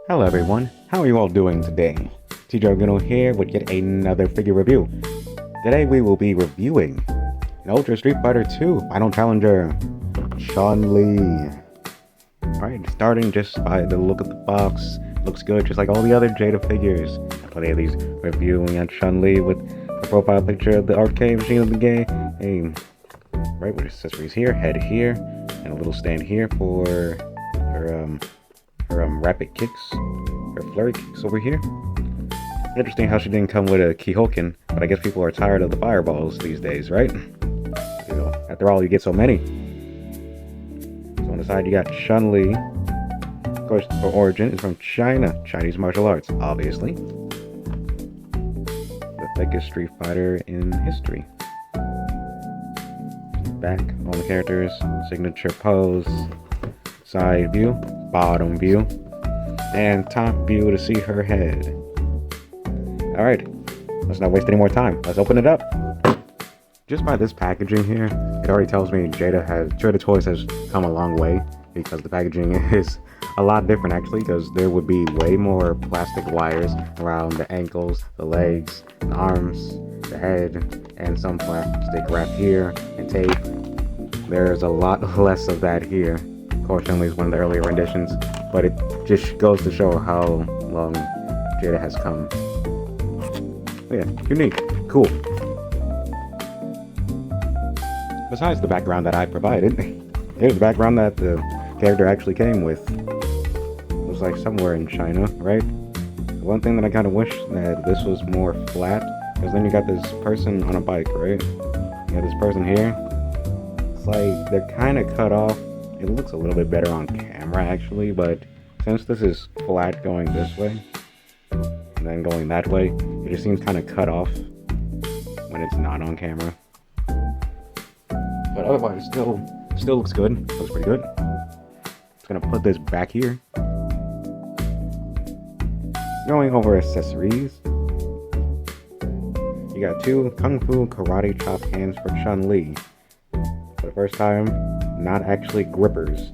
Hello everyone, how are you all doing today? TJ Gino here with yet another figure review. Today we will be reviewing an Ultra Street Fighter 2 Final Challenger, Chun-li. Alright, starting just by the look of the box, looks good just like all the other Jada figures. Plenty of these reviewing on Chun-li with the profile picture of the arcade machine of the game. Right with accessories here, head here, and a little stand here for her rapid kicks, her flurry kicks over here. Interesting how she didn't come with a Kihouken, but I guess people are tired of the fireballs these days, right? You know, after all, you get so many. So on the side, you got Chun-li. Of course, her origin is from China, Chinese martial arts, obviously. The thickest Street Fighter in history. Back, all the characters, signature pose, side view, bottom view, and top view to see her head. Alright, let's not waste any more time. Let's open it up. Just by this packaging here, it already tells me Jada Toys has come a long way, because the packaging is a lot different actually, because there would be way more plastic wires around the ankles, the legs, the arms, the head, and some plastic wrap here and tape. There's a lot less of that here. Fortunately, it's one of the earlier renditions, but it just goes to show how long Jada has come. Yeah, unique, cool. Besides the background that I provided, here's the background that the character actually came with. It was like somewhere in China, right? The one thing that I kind of wish that this was more flat, because then you got this person on a bike, right? You got this person here. It's like they're kind of cut off. It looks a little bit better on camera actually, but since this is flat going this way and then going that way, it just seems kind of cut off when it's not on camera. But otherwise, still looks good. Looks pretty good. Just gonna put this back here. Going over accessories, you got two Kung Fu Karate Chop hands for Chun-li. For the first time, not actually grippers.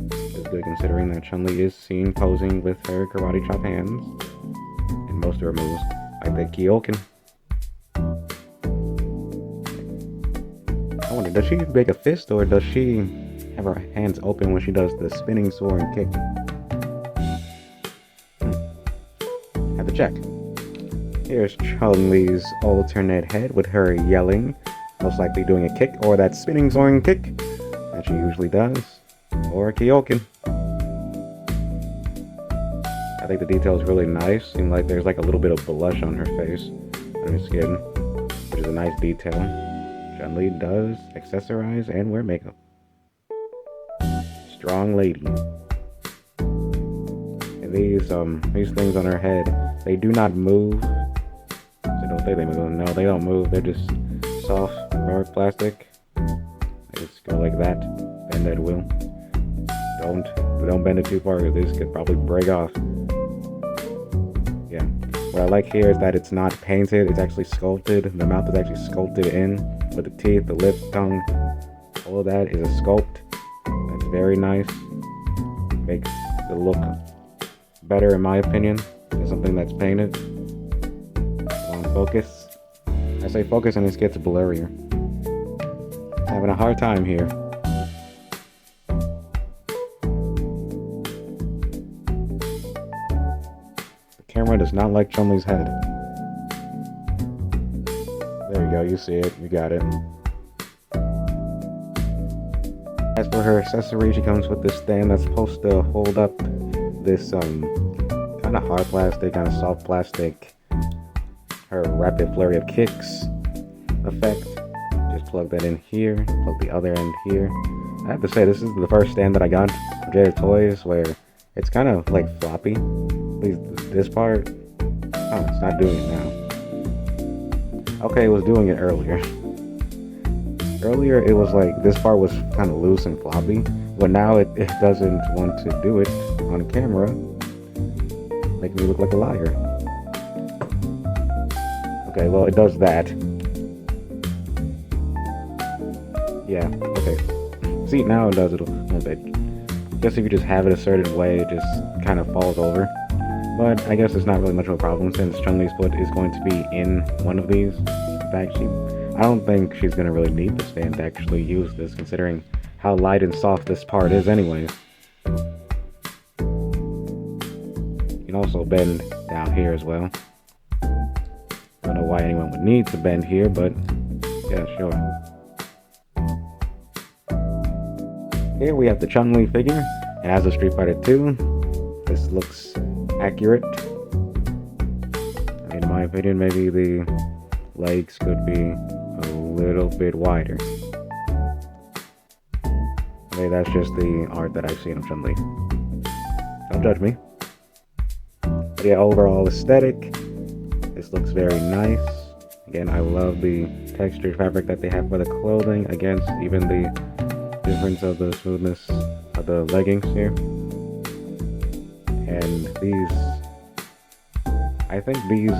Which is good considering that Chun-li is seen posing with her Karate Chop hands in most of her moves, like the Kihouken. I wonder, does she make a fist or does she have her hands open when she does the spinning sword and kick? Have to check. Here's Chun-li's alternate head with her yelling, most likely doing a kick or that spinning sword and kick that she usually does, or a Kihouken. I think the detail is really nice. Seems like there's like a little bit of blush on her face and her skin, which is a nice detail. Chun-li does accessorize and wear makeup. Strong lady. And these things on her head, they do not move. So don't think they move. No, they don't move. They're just soft, hard plastic. They just go like that. Bend that wheel. Don't bend it too far, because this could probably break off. Yeah. What I like here is that it's not painted. It's actually sculpted. The mouth is actually sculpted in with the teeth, the lips, tongue. All of that is a sculpt. That's very nice. Makes the look better in my opinion than something that's painted. On focus. I say focus and this gets blurrier. Having a hard time here. The camera does not like Chun-li's head. There you go, you see it, you got it. As for her accessory, she comes with this stand that's supposed to hold up this kind of hard plastic, kind of soft plastic, her rapid flurry of kicks effect. Just plug that in here, plug the other end here. I have to say, this is the first stand that I got from Jada Toys where it's kind of like floppy. At least this part. Oh, it's not doing it now. Okay, it was doing it earlier. Earlier, it was like this part was kind of loose and floppy, but now it doesn't want to do it on camera, making me look like a liar. Okay, well, it does that. Yeah, okay. See, now it does it a little bit. Guess if you just have it a certain way, it just kind of falls over. But I guess it's not really much of a problem since Chun-Li's foot is going to be in one of these. In fact, I don't think she's going to really need the stand to actually use this, considering how light and soft this part is anyways. You can also bend down here as well. Don't know why anyone would need to bend here, but yeah, sure. Here we have the Chun-Li figure. It has a Street Fighter 2. This looks accurate. In my opinion, maybe the legs could be a little bit wider. Okay, that's just the art that I've seen of Chun-Li. Don't judge me. But yeah, overall aesthetic, this looks very nice. Again, I love the textured fabric that they have for the clothing against even the difference of the smoothness of the leggings here. And I think these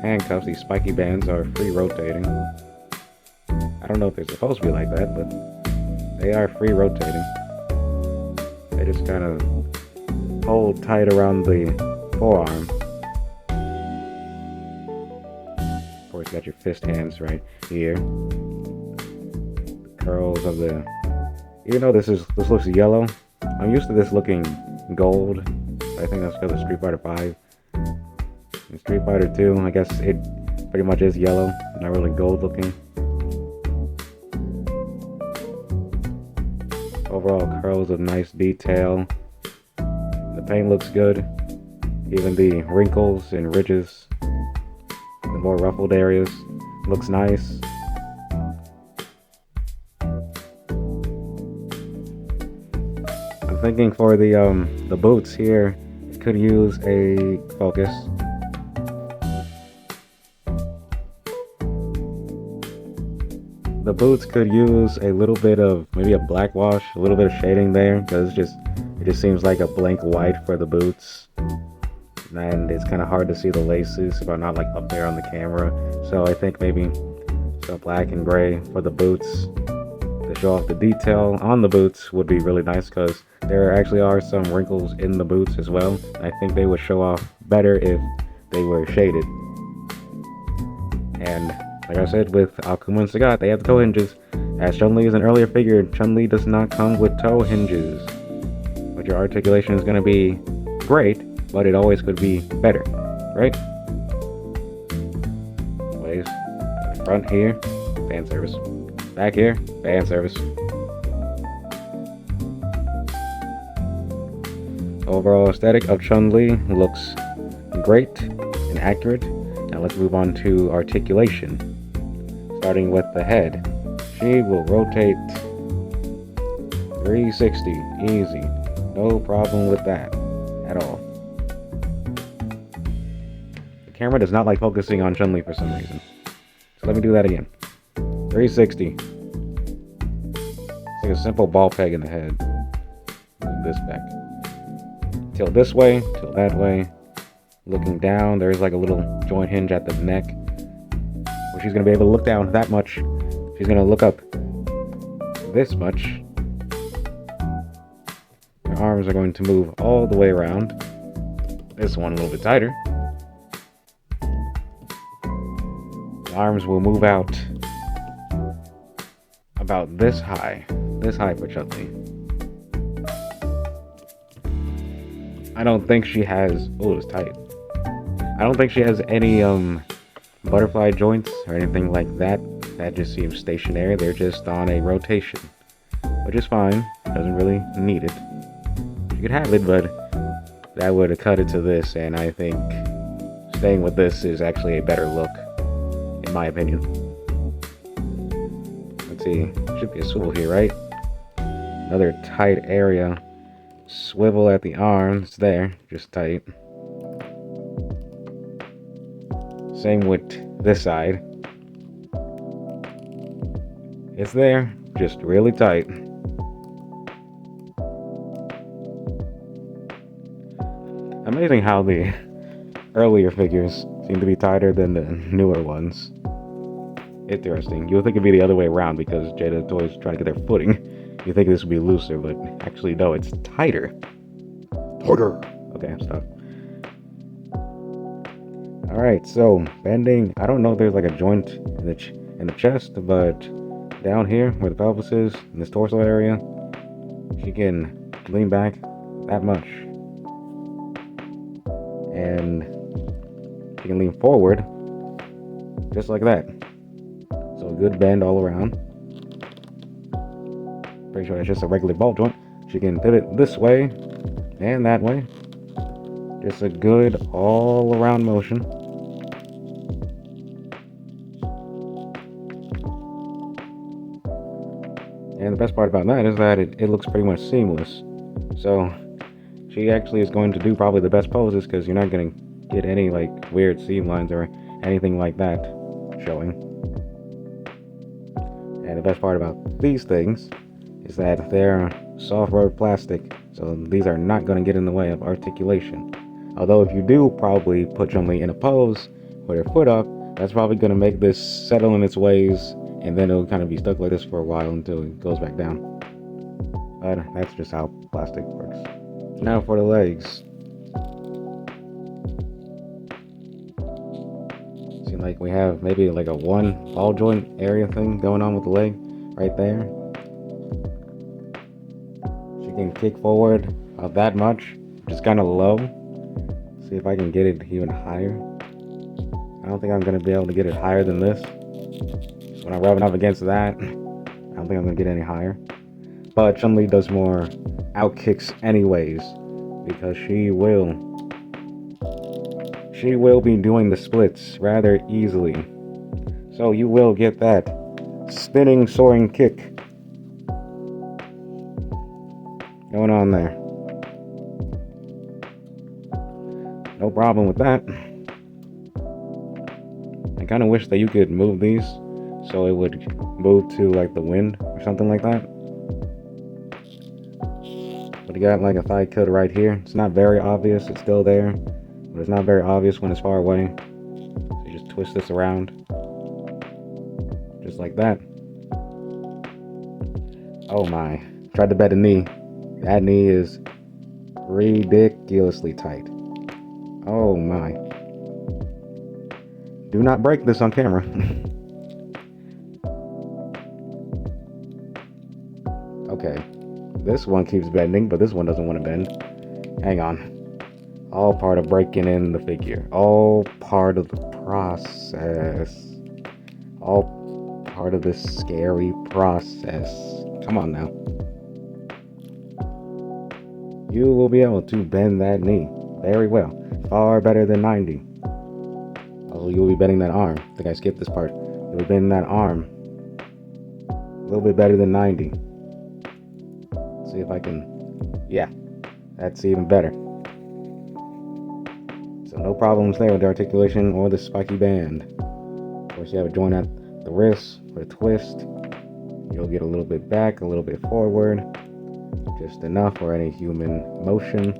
handcuffs, these spiky bands, are free rotating. I don't know if they're supposed to be like that, but they are free rotating. They just kind of hold tight around the forearm. Of course, you got your fist hands right here. The curls of the... Even though this looks yellow, I'm used to this looking gold. I think that's because of Street Fighter 5. In Street Fighter 2, I guess it pretty much is yellow, not really gold looking. Overall curls of nice detail. The paint looks good. Even the wrinkles and ridges, the more ruffled areas, looks nice. I'm thinking for the boots here, it could use a focus. The boots could use a little bit of maybe a black wash, a little bit of shading there, because it just seems like a blank white for the boots, and it's kind of hard to see the laces if I'm not like up there on the camera. So I think maybe some black and gray for the boots to show off the detail on the boots would be really nice, because there actually are some wrinkles in the boots as well. I think they would show off better if they were shaded. And like I said, with Akuma and Sagat, they have the toe hinges. As Chun-Li is an earlier figure, Chun-Li does not come with toe hinges. But your articulation is going to be great, but it always could be better, right? Anyways, front here, fan service. Back here, fan service. Overall aesthetic of Chun-Li looks great and accurate. Now let's move on to articulation. Starting with the head, she will rotate 360, easy, no problem with that at all. The camera does not like focusing on Chun-Li for some reason, so let me do that again. 360. It's like a simple ball peg in the head. Move this back. Tilt this way, tilt that way. Looking down, there's like a little joint hinge at the neck. She's going to be able to look down that much. She's going to look up this much. Her arms are going to move all the way around. This one a little bit tighter. The arms will move out about this high for Chun-Li. I don't think she has... Oh, it's tight. I don't think she has any butterfly joints or anything like that. That just seems stationary. They're just on a rotation, which is fine. Doesn't really need it. You could have it, but that would have cut it to this, and I think staying with this is actually a better look, in my opinion. Let's see. Should be a swivel here, right? Another tight area. Swivel at the arms. There, just tight. Same with this side. It's there, just really tight. Amazing how the earlier figures seem to be tighter than the newer ones. Interesting. You would think it'd be the other way around because Jada Toys is trying to get their footing. You think this would be looser, but actually no, it's tighter. Tighter. Okay, stop. Alright, so bending, I don't know if there's like a joint in the chest, but down here where the pelvis is, in this torso area, she can lean back that much. And she can lean forward just like that. So a good bend all around. Pretty sure that's just a regular ball joint. She can pivot this way and that way. Just a good all around motion. And the best part about that is that it looks pretty much seamless. So she actually is going to do probably the best poses because you're not going to get any like weird seam lines or anything like that showing. And the best part about these things is that they're soft rubber plastic, so these are not going to get in the way of articulation. Although if you do probably put Chun-Li in a pose with her foot up, that's probably going to make this settle in its ways, and then it'll kind of be stuck like this for a while until it goes back down. But that's just how plastic works. Now for the legs. Seems like we have maybe like a one ball joint area thing going on with the leg right there. She can kick forward about that much, which is kind of low. See if I can get it even higher. I don't think I'm going to be able to get it higher than this. So when I'm rubbing up against that, I don't think I'm going to get any higher. But Chun-Li does more out kicks anyways, because she will be doing the splits rather easily. So you will get that spinning soaring kick going on there. No problem with that. I kind of wish that you could move these so it would move to like the wind or something like that. But you got like a thigh cut right here. It's not very obvious, it's still there, but it's not very obvious when it's far away. So you just twist this around, just like that. Oh my, tried to bend a knee. That knee is ridiculously tight. Oh my. Do not break this on camera. Okay. This one keeps bending, but this one doesn't want to bend. Hang on. All part of breaking in the figure. All part of the process. All part of this scary process. Come on now. You will be able to bend that knee very well. Far better than 90. Also, you will be bending that arm. I think I skipped this part. You'll be bending that arm a little bit better than 90. See if I can. Yeah, that's even better. So no problems there with the articulation or the spiky band. Of course, you have a joint at the wrist for the twist. You'll get a little bit back, a little bit forward, just enough for any human motion.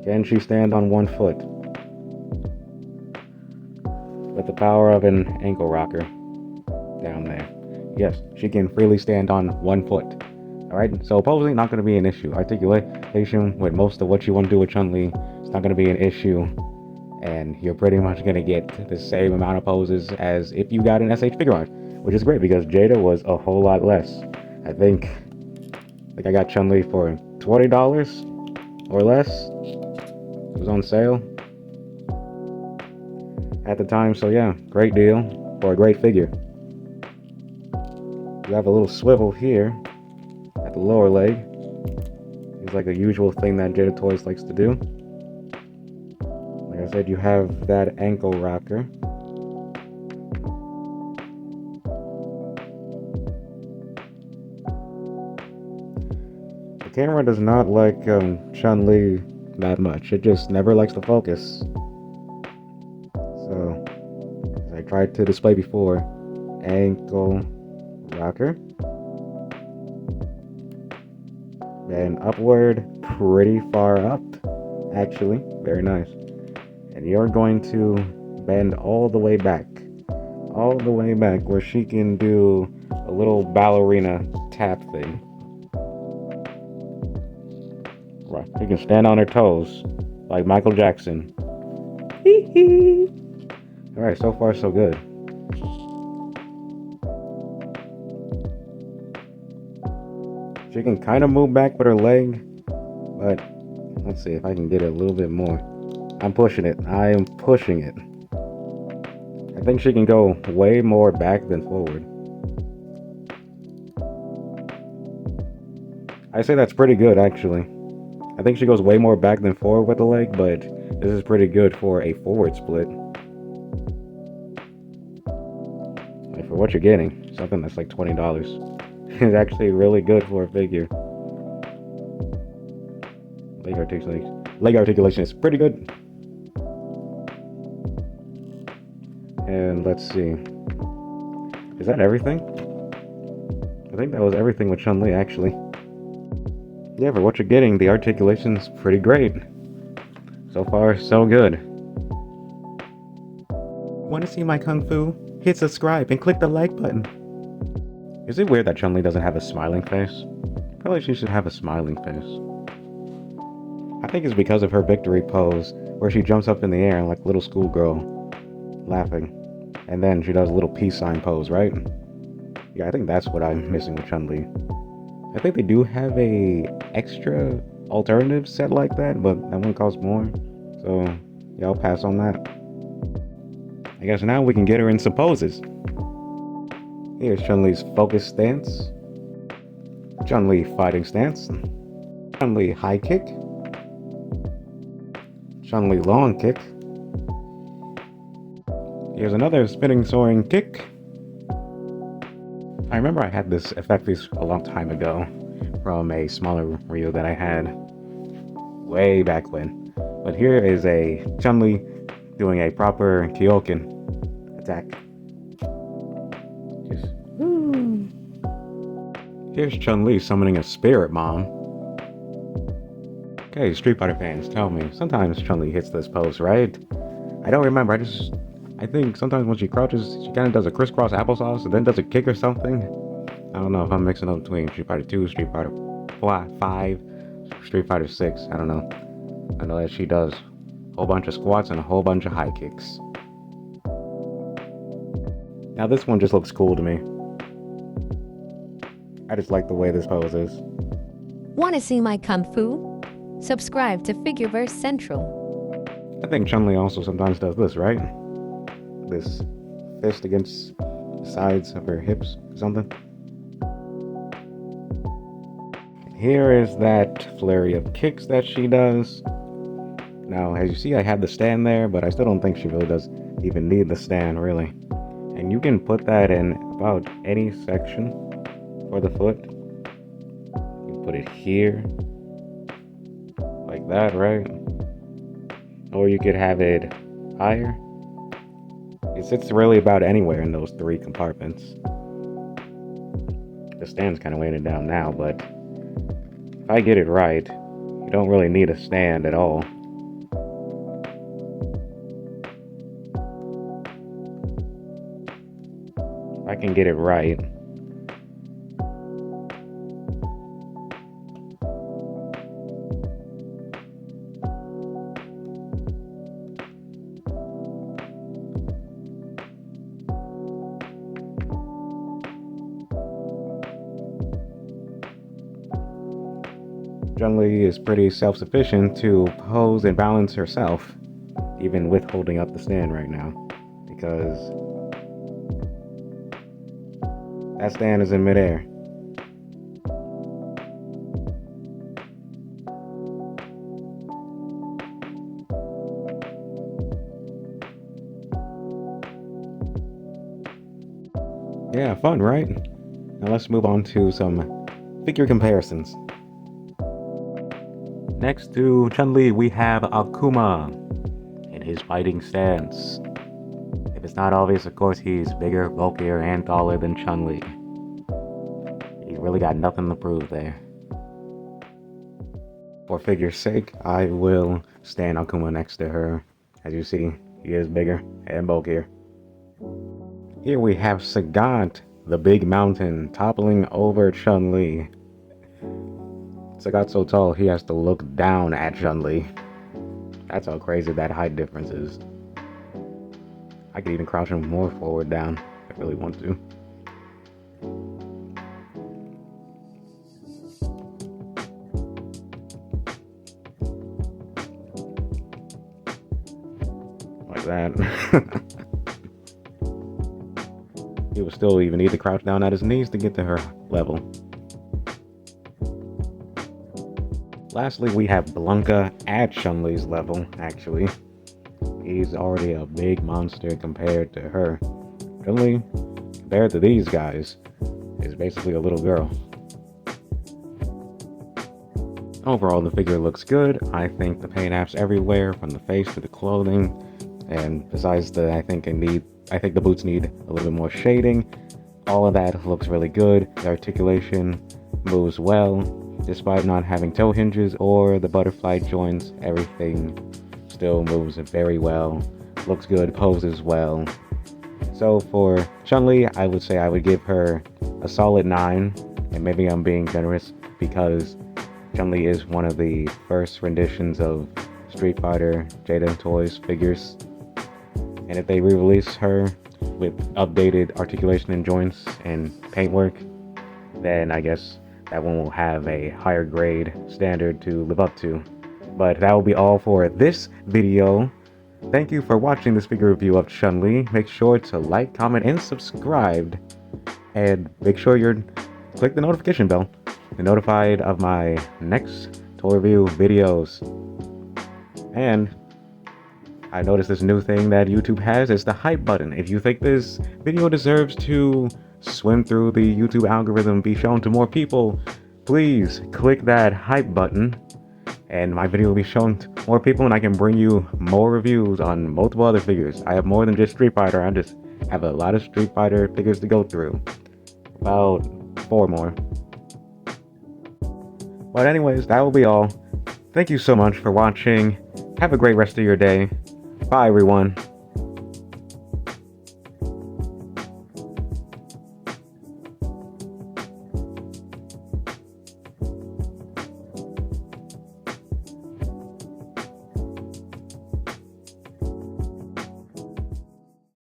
Can she stand on one foot with the power of an ankle rocker down there? Yes, she can freely stand on one foot. Alright, so posing not going to be an issue. Articulation with most of what you want to do with Chun-Li is not going to be an issue. And you're pretty much going to get the same amount of poses as if you got an SH figure art, which is great because Jada was a whole lot less. I think I got Chun-Li for $20 or less. It was on sale at the time, so yeah, great deal for a great figure. You have a little swivel here at the lower leg. It's like a usual thing that Jada Toys likes to do. Like I said, you have that ankle rocker. The camera does not like Chun-Li that much. It just never likes to focus. So, as I tried to display before, ankle rocker. Then upward, pretty far up, actually. Very nice. And you're going to bend all the way back. All the way back where she can do a little ballerina tap thing. Right. She can stand on her toes like Michael Jackson. Alright, so far so good. She can kind of move back with her leg, but let's see if I can get it a little bit more. I'm pushing it. I am pushing it. I think she can go way more back than forward. I say that's pretty good, actually. I think she goes way more back than forward with the leg, but this is pretty good for a forward split. Like for what you're getting, something that's like $20 is actually really good for a figure. Leg articulation is pretty good. And let's see. Is that everything? I think that was everything with Chun-Li, actually. Yeah, for what you're getting, the articulation's pretty great. So far, so good. Want to see my kung fu? Hit subscribe and click the like button. Is it weird that Chun-Li doesn't have a smiling face? Probably she should have a smiling face. I think it's because of her victory pose, where she jumps up in the air like a little schoolgirl, laughing. And then she does a little peace sign pose, right? Yeah, I think that's what I'm missing with Chun-Li. I think they do have a extra alternative set like that, but that one costs more. So, yeah, I'll pass on that. I guess now we can get her in some poses. Here's Chun-Li's focus stance. Chun-Li fighting stance. Chun-Li high kick. Chun-Li long kick. Here's another spinning soaring kick. I remember I had this effect piece a long time ago from a smaller reel that I had way back when. But here is a Chun-Li doing a proper Kyoken attack. Here's Chun-Li summoning a spirit mom. Okay, Street Fighter fans, tell me, sometimes Chun-Li hits this pose, right? I don't remember, I think sometimes when she crouches, she kind of does a crisscross applesauce and then does a kick or something. I don't know if I'm mixing up between Street Fighter 2, Street Fighter 5, Street Fighter 6, I don't know. I know that she does a whole bunch of squats and a whole bunch of high kicks. Now this one just looks cool to me. I just like the way this pose is. Want to see my kung fu? Subscribe to FigureVerse Central. I think Chun-Li also sometimes does this, right? This fist against the sides of her hips or something. Here is that flurry of kicks that she does. Now, as you see, I have the stand there, but I still don't think she really does even need the stand, really. And you can put that in about any section for the foot. You put it here, like that, right? Or you could have it higher. It sits really about anywhere in those three compartments. The stand's kind of weighing it down now, but if I get it right, you don't really need a stand at all. If I can get it right. Chun-Li is pretty self-sufficient to pose and balance herself, even with holding up the stand right now, because that stand is in midair. Yeah, fun, right? Now let's move on to some figure comparisons. Next to Chun-Li, we have Akuma in his fighting stance. If it's not obvious, of course, he's bigger, bulkier, and taller than Chun-Li. He's really got nothing to prove there. For figure's sake, I will stand Akuma next to her. As you see, he is bigger and bulkier. Here we have Sagat, the big mountain, toppling over Chun-Li. Sagat's so tall, he has to look down at Chun-Li. That's how crazy that height difference is. I could even crouch him more forward down if I really want to. Like that. He would still even need to crouch down at his knees to get to her level. Lastly, we have Blanca at Chun-Li's level, actually. He's already a big monster compared to her. Chun-Li, compared to these guys, is basically a little girl. Overall, the figure looks good. I think the paint apps everywhere, from the face to the clothing. And besides the, I think the boots need a little bit more shading. All of that looks really good. The articulation moves well. Despite not having toe hinges or the butterfly joints, everything still moves very well. Looks good, poses well. So for Chun-Li, I would say I would give her a solid 9. And maybe I'm being generous because Chun-Li is one of the first renditions of Street Fighter Jada Toys figures. And if they re-release her with updated articulation and joints and paintwork, then I guess that one will have a higher grade standard to live up to. But that will be all for this video. Thank you for watching this figure review of Chun-Li. Make sure to like, comment, and subscribe. And make sure you click the notification bell to be notified of my next toy review videos. And I noticed this new thing that YouTube has is the hype button. If you think this video deserves to swim through the YouTube algorithm and be shown to more people, please click that hype button and my video will be shown to more people and I can bring you more reviews on multiple other figures. I have more than just Street Fighter. I just have a lot of Street Fighter figures to go through. About 4 more. But anyways, that will be all. Thank you so much for watching. Have a great rest of your day. Bye, everyone.